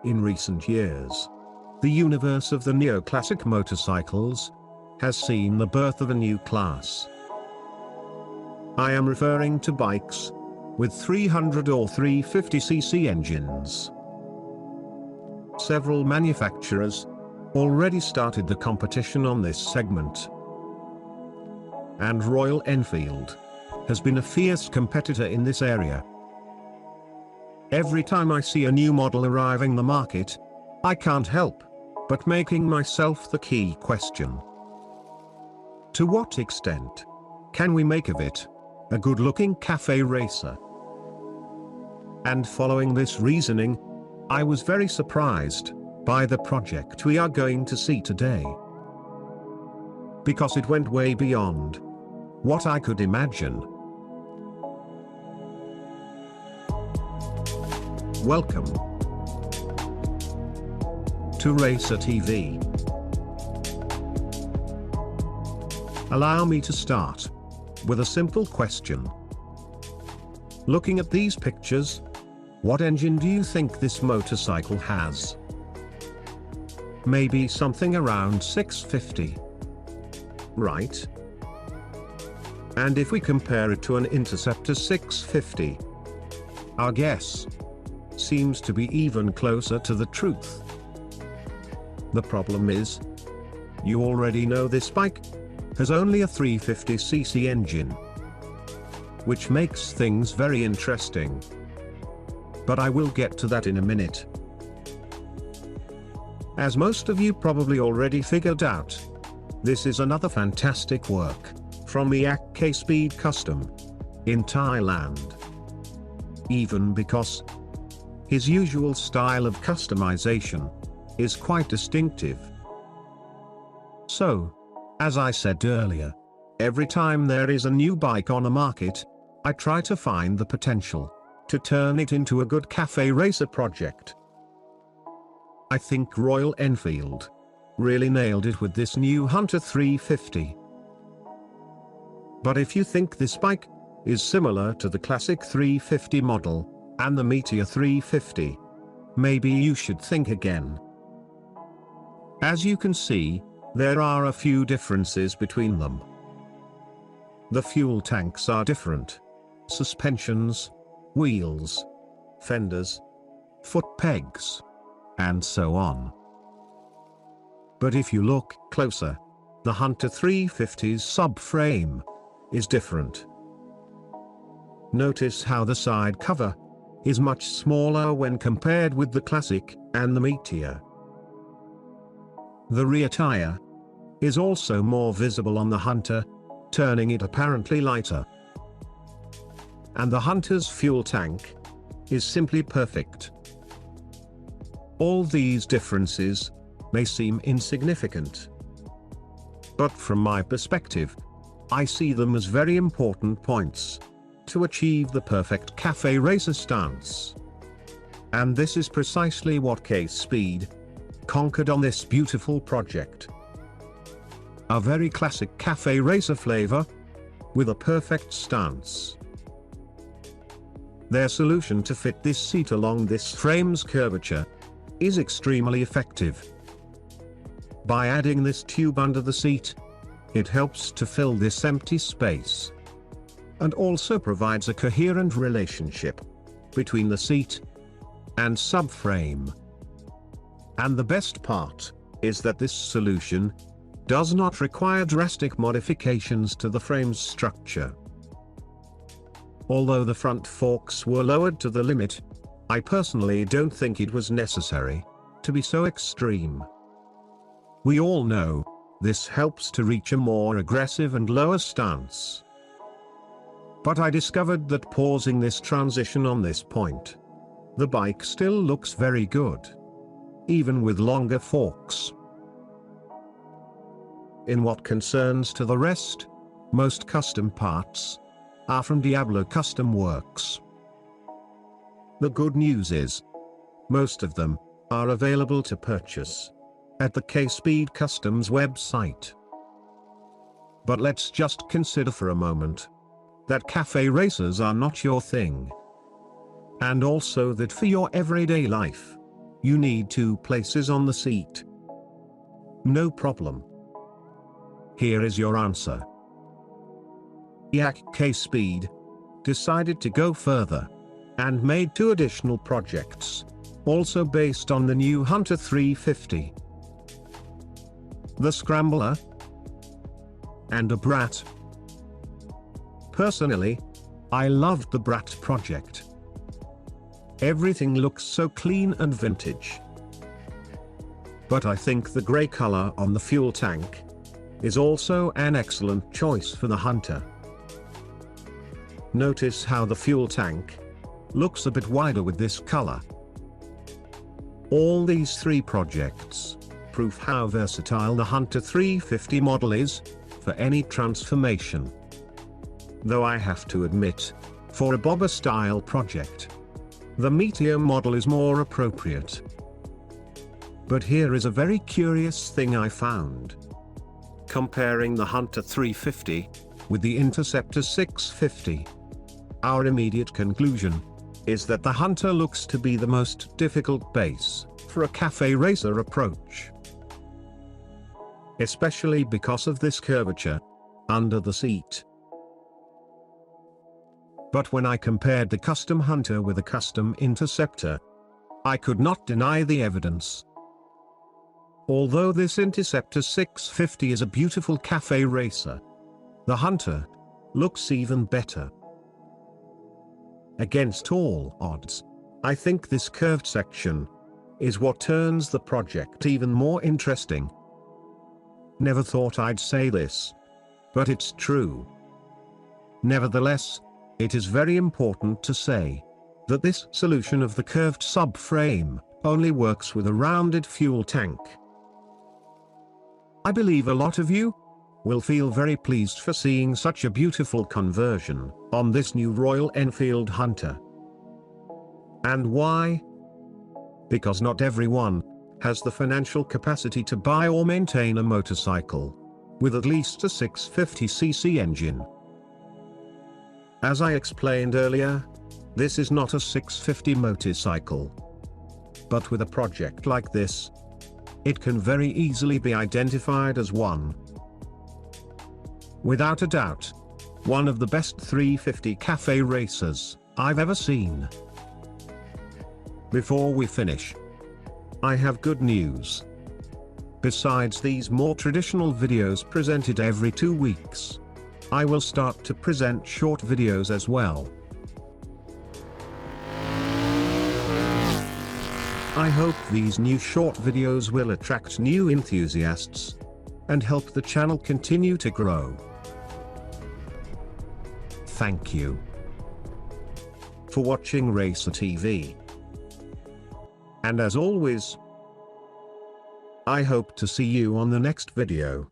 In recent years, the universe of the neoclassic motorcycles has seen the birth of a new class. I am referring to bikes with 300 or 350cc engines. Several manufacturers already started the competition on this segment, and Royal Enfield has been a fierce competitor in this area. Every time I see a new model arriving the market, I can't help but making myself the key question. To what extent can we make of it a good-looking cafe racer? And following this reasoning, I was very surprised by the project we are going to see today, because it went way beyond what I could imagine. Welcome to Racer TV. Allow me to start with a simple question. Looking at these pictures, what engine do you think this motorcycle has? Maybe something around 650. Right? And if we compare it to an Interceptor 650, our guess seems to be even closer to the truth. The problem is, you already know this bike has only a 350cc engine, which makes things very interesting. But I will get to that in a minute. As most of you probably already figured out, this is another fantastic work from Miak K-Speed Custom in Thailand. Even because his usual style of customization is quite distinctive. So, as I said earlier, every time there is a new bike on the market, I try to find the potential to turn it into a good cafe racer project. I think Royal Enfield really nailed it with this new Hunter 350. But if you think this bike is similar to the classic 350 model and the Meteor 350, maybe you should think again. As you can see, there are a few differences between them. The fuel tanks are different. Suspensions, wheels, fenders, foot pegs, and so on. But if you look closer, the Hunter 350's subframe is different. Notice how the side cover is much smaller when compared with the Classic and the Meteor. The rear tire is also more visible on the Hunter, turning it apparently lighter. And the Hunter's fuel tank is simply perfect. All these differences may seem insignificant, but from my perspective, I see them as very important points to achieve the perfect cafe racer stance. And this is precisely what K-Speed conquered on this beautiful project. A very classic cafe racer flavor with a perfect stance. Their solution to fit this seat along this frame's curvature is extremely effective. By adding this tube under the seat, it helps to fill this empty space, and also provides a coherent relationship between the seat and subframe. And the best part is that this solution does not require drastic modifications to the frame's structure. Although the front forks were lowered to the limit, I personally don't think it was necessary to be so extreme. We all know this helps to reach a more aggressive and lower stance. But I discovered that pausing this transition on this point, the bike still looks very good, even with longer forks. In what concerns to the rest, most custom parts are from Diablo Custom Works. The good news is, most of them are available to purchase at the K-Speed Customs website. But let's just consider for a moment that cafe racers are not your thing, and also that for your everyday life, You need 2 places on the seat. No problem. Here is your answer. Yak K-Speed decided to go further and made 2 additional projects, also based on the new Hunter 350. The Scrambler and a Brat. Personally, I loved the Brat project. Everything looks so clean and vintage. But I think the grey color on the fuel tank is also an excellent choice for the Hunter. Notice how the fuel tank looks a bit wider with this color. All these 3 projects prove how versatile the Hunter 350 model is for any transformation. Though I have to admit, for a bobber-style project, the Meteor model is more appropriate. But here is a very curious thing I found. Comparing the Hunter 350 with the Interceptor 650, our immediate conclusion is that the Hunter looks to be the most difficult base for a cafe racer approach. Especially because of this curvature under the seat. But when I compared the custom Hunter with a custom Interceptor, I could not deny the evidence. Although this Interceptor 650 is a beautiful cafe racer, the Hunter looks even better. Against all odds, I think this curved section is what turns the project even more interesting. Never thought I'd say this, but it's true. Nevertheless, it is very important to say that this solution of the curved subframe only works with a rounded fuel tank. I believe a lot of you will feel very pleased for seeing such a beautiful conversion on this new Royal Enfield Hunter. And why? Because not everyone has the financial capacity to buy or maintain a motorcycle with at least a 650cc engine. As I explained earlier, this is not a 650 motorcycle. But with a project like this, it can very easily be identified as one. Without a doubt, one of the best 350 cafe racers I've ever seen. Before we finish, I have good news. Besides these more traditional videos presented every 2 weeks, I will start to present short videos as well. I hope these new short videos will attract new enthusiasts and help the channel continue to grow. Thank you for watching Racer TV. And as always, I hope to see you on the next video.